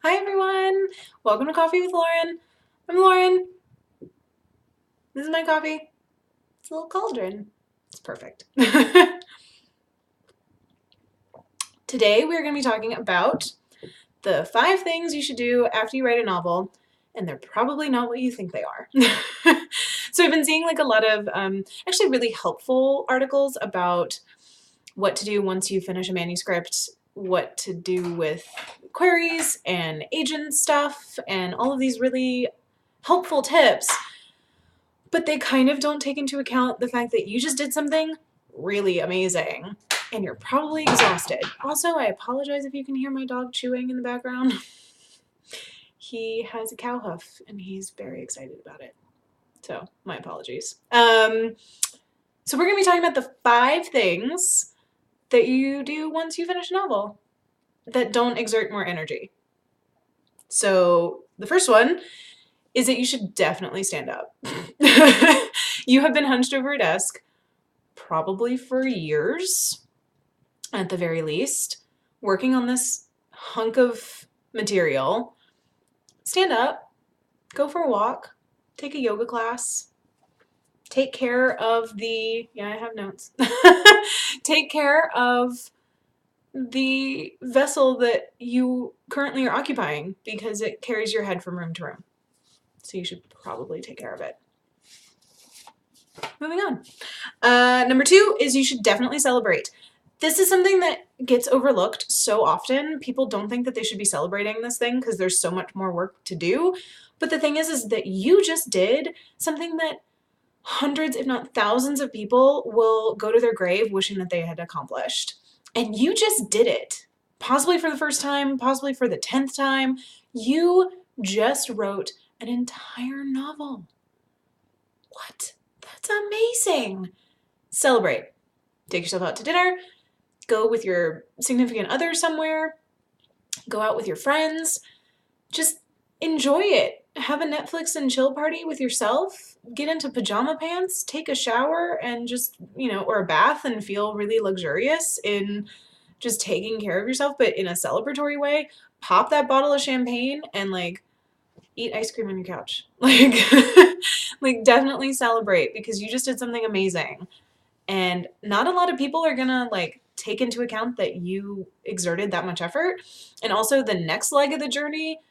Hi everyone! Welcome to Coffee with Lauren. I'm Lauren. This is my coffee. It's a little cauldron. It's perfect. Today we're going to be talking about the 5 things you should do after you write a novel, and they're probably not what you think they are. So I've been seeing like a lot of actually really helpful articles about what to do once you finish a manuscript, what to do with queries and agent stuff, and all of these really helpful tips. But they kind of don't take into account the fact that you just did something really amazing and you're probably exhausted. Also, I apologize if you can hear my dog chewing in the background. He has a cow hoof and he's very excited about it. So, my apologies. So we're going to be talking about the 5 things that you do once you finish a novel that don't exert more energy. So, the first one is that you should definitely stand up. You have been hunched over a desk probably for years, at the very least, working on this hunk of material. Stand up, go for a walk, take a yoga class, take care of the, yeah, I have notes. Take care of the vessel that you currently are occupying because it carries your head from room to room. So you should probably take care of it. Moving on. Number 2 is you should definitely celebrate. This is something that gets overlooked so often. People don't think that they should be celebrating this thing because there's so much more work to do. But the thing is that you just did something that hundreds, if not thousands of people will go to their grave wishing that they had accomplished. And you just did it. Possibly for the first time, possibly for the 10th time. You just wrote an entire novel. What? That's amazing. Celebrate. Take yourself out to dinner. Go with your significant other somewhere. Go out with your friends. Just enjoy it. Have a Netflix and chill party with yourself. Get into pajama pants. Take a shower and just, or a bath and feel really luxurious in just taking care of yourself, but in a celebratory way. Pop that bottle of champagne and eat ice cream on your couch. Like definitely celebrate because you just did something amazing. And not a lot of people are gonna take into account that you exerted that much effort. And also the next leg of the journey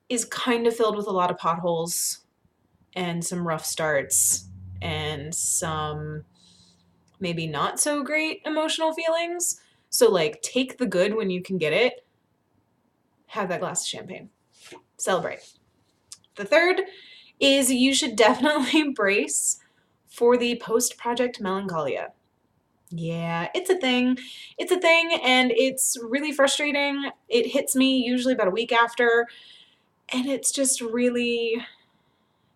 is kind of filled with a lot of potholes and some rough starts and some maybe not so great emotional feelings. So take the good when you can get it. Have that glass of champagne. Celebrate. The third is you should definitely brace for the post-project melancholia. Yeah, it's a thing. It's a thing, and it's really frustrating. It hits me usually about a week after, and it's just really,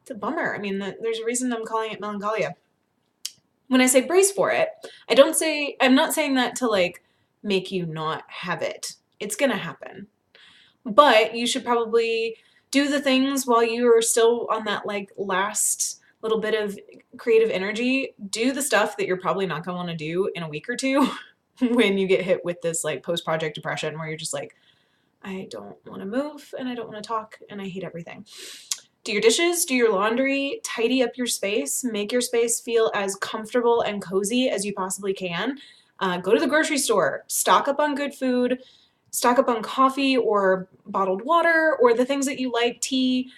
it's a bummer. I mean, there's a reason I'm calling it melancholia. When I say brace for it, I'm not saying that to make you not have it. It's gonna happen. But you should probably do the things while you are still on that last little bit of creative energy. Do the stuff that you're probably not going to want to do in a week or two when you get hit with this post-project depression where you're just I don't want to move and I don't want to talk and I hate everything. Do your dishes, do your laundry, tidy up your space, make your space feel as comfortable and cozy as you possibly can. Go to the grocery store, stock up on good food, stock up on coffee or bottled water or the things that you like, tea,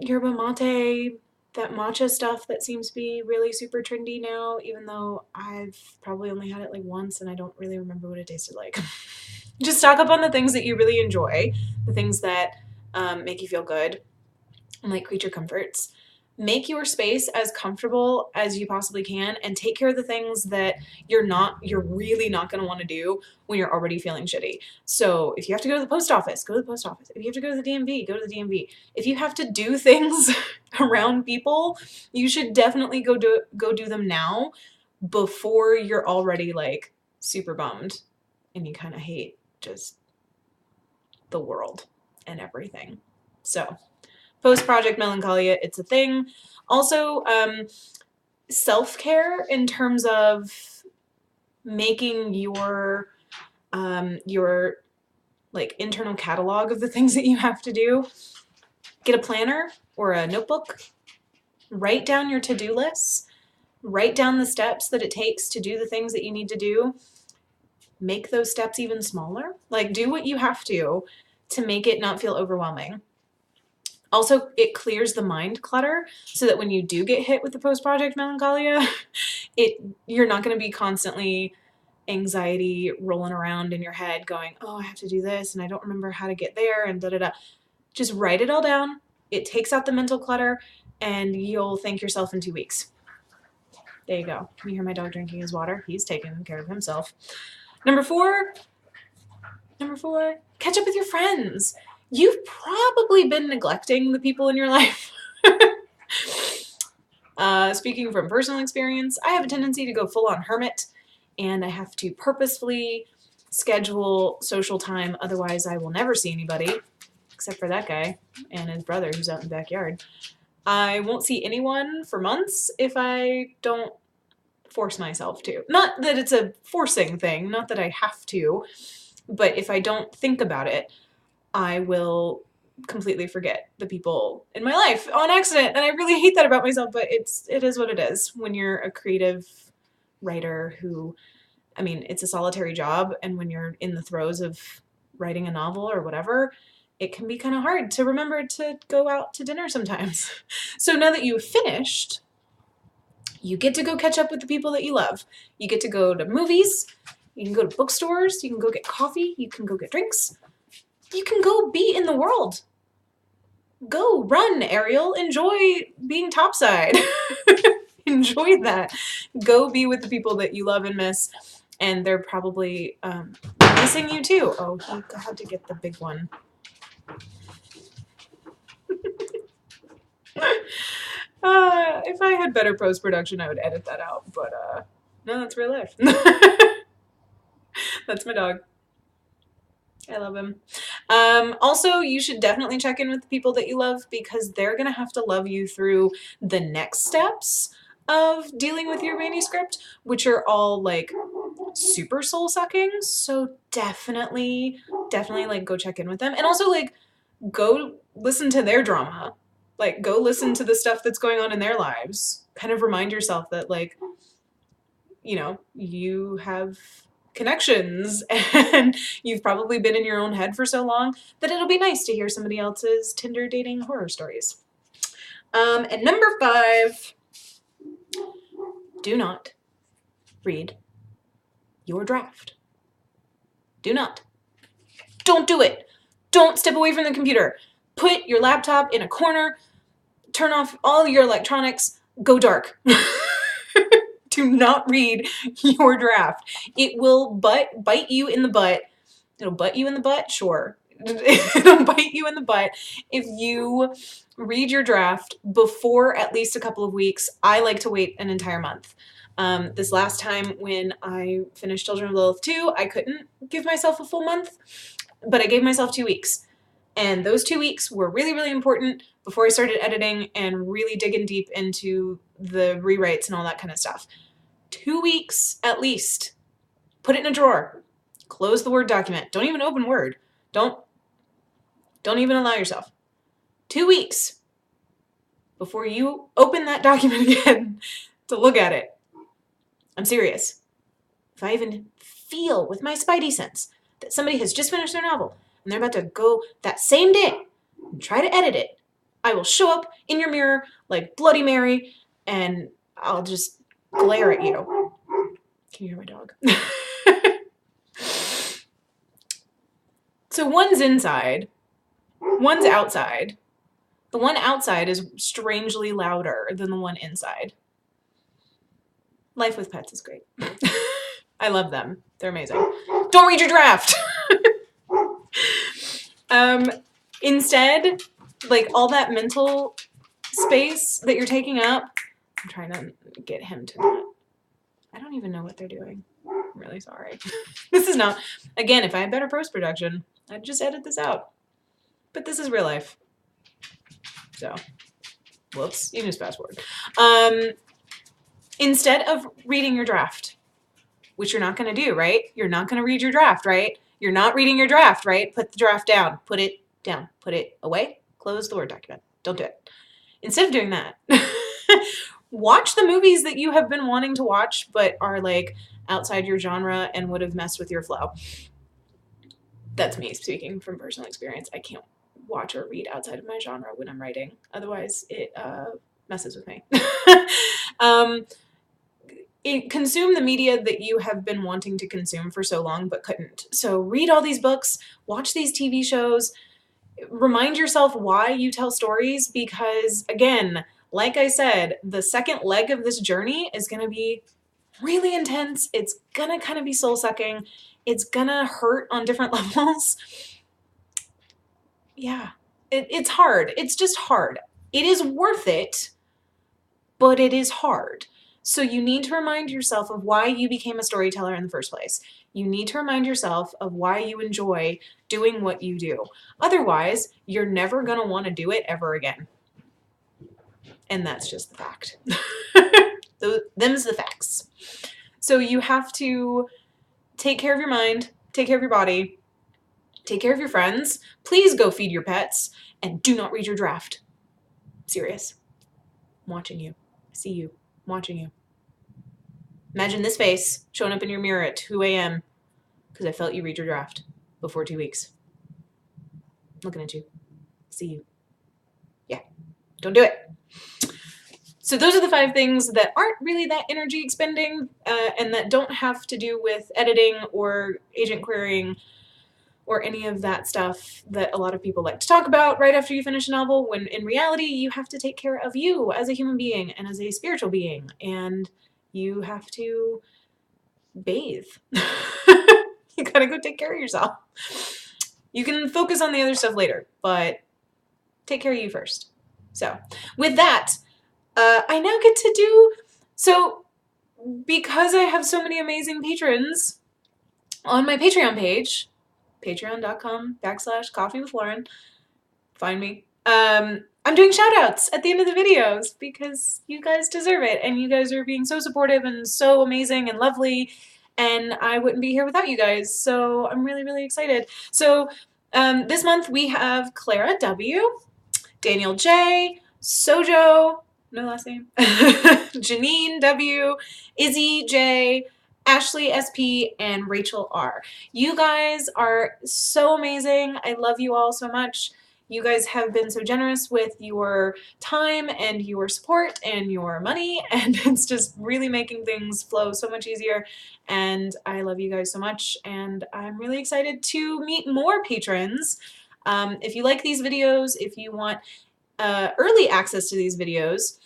yerba mate, that matcha stuff that seems to be really super trendy now, even though I've probably only had it once and I don't really remember what it tasted like. Just stock up on the things that you really enjoy, the things that make you feel good, and creature comforts. Make your space as comfortable as you possibly can and take care of the things that you're really not going to want to do when you're already feeling shitty. So if you have to go to the post office, go to the post office. If you have to go to the DMV, go to the DMV. If you have to do things around people, you should definitely go do them now before you're already super bummed and you kind of hate just the world and everything. So post-project melancholia, it's a thing. Also, self-care in terms of making your like internal catalog of the things that you have to do. Get a planner or a notebook. Write down your to-do lists. Write down the steps that it takes to do the things that you need to do. Make those steps even smaller. Like, do what you have to make it not feel overwhelming. Also, it clears the mind clutter so that when you do get hit with the post-project melancholia, you're not going to be constantly anxiety rolling around in your head going, oh, I have to do this and I don't remember how to get there and da-da-da. Just write it all down. It takes out the mental clutter and you'll thank yourself in 2 weeks. There you go. Can you hear my dog drinking his water? He's taking care of himself. Number four, catch up with your friends. You've probably been neglecting the people in your life. Speaking from personal experience, I have a tendency to go full-on hermit, and I have to purposefully schedule social time, otherwise I will never see anybody, except for that guy and his brother who's out in the backyard. I won't see anyone for months if I don't force myself to. Not that it's a forcing thing, not that I have to, but if I don't think about it, I will completely forget the people in my life on accident. And I really hate that about myself, but it is what it is when you're a creative writer who, I mean, it's a solitary job, and when you're in the throes of writing a novel or whatever, it can be kind of hard to remember to go out to dinner sometimes. So now that you've finished, you get to go catch up with the people that you love. You get to go to movies, you can go to bookstores, you can go get coffee, you can go get drinks. You can go be in the world. Go run, Ariel. Enjoy being topside. Enjoy that. Go be with the people that you love and miss, and they're probably missing you too. Oh, he had to get the big one. If I had better post-production, I would edit that out, but no, that's real life. That's my dog. I love him. Also, you should definitely check in with the people that you love, because they're going to have to love you through the next steps of dealing with your manuscript, which are all like super soul sucking. So definitely like go check in with them. And also like go listen to their drama. Like go listen to the stuff that's going on in their lives. Kind of remind yourself that like, you know, you have connections and you've probably been in your own head for so long that it'll be nice to hear somebody else's Tinder dating horror stories. And number 5, do not read your draft. Do not. Don't do it. Don't step away from the computer. Put your laptop in a corner. Turn off all your electronics. Go dark. Do not read your draft. It will bite you in the butt. It'll butt you in the butt? Sure. It'll bite you in the butt if you read your draft before at least a couple of weeks. I like to wait an entire month. This last time when I finished Children of Lilith 2, I couldn't give myself a full month, but I gave myself 2 weeks. And those 2 weeks were really, really important before I started editing and really digging deep into the rewrites and all that kind of stuff. 2 weeks at least. Put it in a drawer. Close the Word document. Don't even open Word. Don't even allow yourself. 2 weeks before you open that document again to look at it. I'm serious. If I even feel with my spidey sense that somebody has just finished their novel and they're about to go that same day and try to edit it, I will show up in your mirror like Bloody Mary and I'll just glare at you. Can you hear my dog? So one's inside, one's outside. The one outside is strangely louder than the one inside. Life with pets is great. I love them. They're amazing. Don't read your draft. Instead, like all that mental space that you're taking up, I'm trying to get him to not. I don't even know what they're doing. I'm really sorry. This is not, again, if I had better post-production, I'd just edit this out. But this is real life. So, whoops, you can just fast forward. Instead of reading your draft, which you're not going to do, right? You're not going to read your draft, right? You're not reading your draft, right? Put the draft down. Put it down. Put it away. Close the Word document. Don't do it. Instead of doing that, watch the movies that you have been wanting to watch but are like outside your genre and would have messed with your flow. That's me speaking from personal experience. I can't watch or read outside of my genre when I'm writing. Otherwise, it messes with me. Consume the media that you have been wanting to consume for so long but couldn't. So read all these books, watch these TV shows, remind yourself why you tell stories, because again, like I said, the second leg of this journey is going to be really intense. It's going to kind of be soul-sucking. It's going to hurt on different levels. Yeah, it's hard. It's just hard. It is worth it, but it is hard. So you need to remind yourself of why you became a storyteller in the first place. You need to remind yourself of why you enjoy doing what you do. Otherwise, you're never going to want to do it ever again. And that's just the fact. Them's the facts. So you have to take care of your mind, take care of your body, take care of your friends. Please go feed your pets, and do not read your draft. Serious. I'm watching you. I see you. I'm watching you. Imagine this face showing up in your mirror at 2 a.m. because I felt you read your draft before 2 weeks. I'm looking at you. I see you. Yeah. Don't do it. So those are the 5 things that aren't really that energy expending and that don't have to do with editing or agent querying or any of that stuff that a lot of people like to talk about right after you finish a novel, when in reality you have to take care of you as a human being and as a spiritual being, and you have to bathe. You gotta go take care of yourself. You can focus on the other stuff later, but take care of you first. So with that, I now get to do, so because I have so many amazing patrons on my Patreon page, patreon.com/coffeewithlauren, find me. I'm doing shout outs at the end of the videos because you guys deserve it, and you guys are being so supportive and so amazing and lovely, and I wouldn't be here without you guys, so I'm really, really excited. So this month we have Clara W, Daniel J, Sojo, no last name, Janine W, Izzy J, Ashley SP, and Rachel R. You guys are so amazing. I love you all so much. You guys have been so generous with your time and your support and your money, and it's just really making things flow so much easier, and I love you guys so much, and I'm really excited to meet more patrons. If you like these videos, if you want early access to these videos,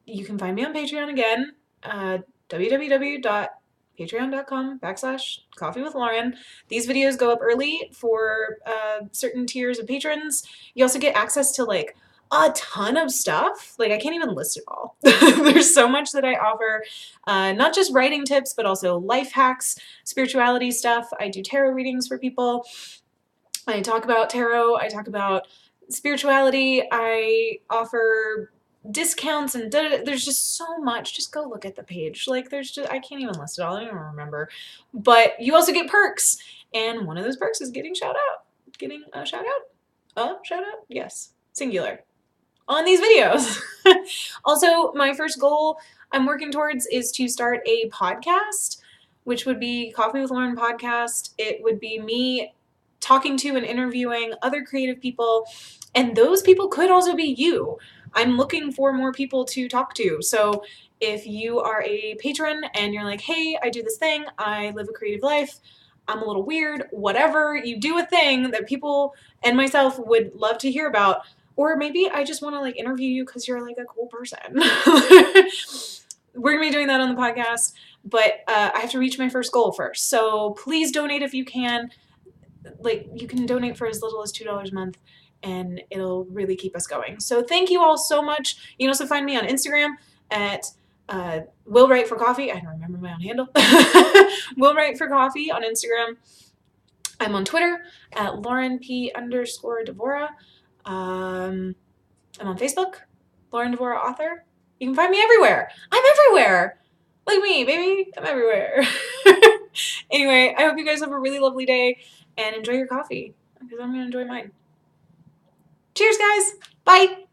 you can find me on Patreon again, www.patreon.com/coffeewithlauren. These videos go up early for certain tiers of patrons. You also get access to like a ton of stuff. Like I can't even list it all. There's so much that I offer, not just writing tips, but also life hacks, spirituality stuff. I do tarot readings for people. I talk about tarot. I talk about spirituality. I offer discounts, and there's just so much. Just go look at the page. Like there's just, I can't even list it all. I don't even remember. But you also get perks, and one of those perks is getting a shout out. Yes, singular, on these videos. Also, my first goal I'm working towards is to start a podcast, which would be Coffee with Lauren podcast. It would be me talking to and interviewing other creative people, and those people could also be you. I'm looking for more people to talk to. So if you are a patron and you're like, hey, I do this thing, I live a creative life, I'm a little weird, whatever, you do a thing that people and myself would love to hear about, or maybe I just want to like interview you because you're like a cool person. We're gonna be doing that on the podcast, but I have to reach my first goal first. So please donate if you can. Like you can donate for as little as $2 a month, and it'll really keep us going. So thank you all so much. You can also find me on Instagram at Will Write for Coffee. I don't remember my own handle. Will Write for Coffee on Instagram. I'm on Twitter at Lauren P_Devora. I'm on Facebook, Lauren Devora Author. You can find me everywhere. I'm everywhere. Like me, baby. I'm everywhere. Anyway, I hope you guys have a really lovely day and enjoy your coffee because I'm going to enjoy mine. Cheers, guys. Bye.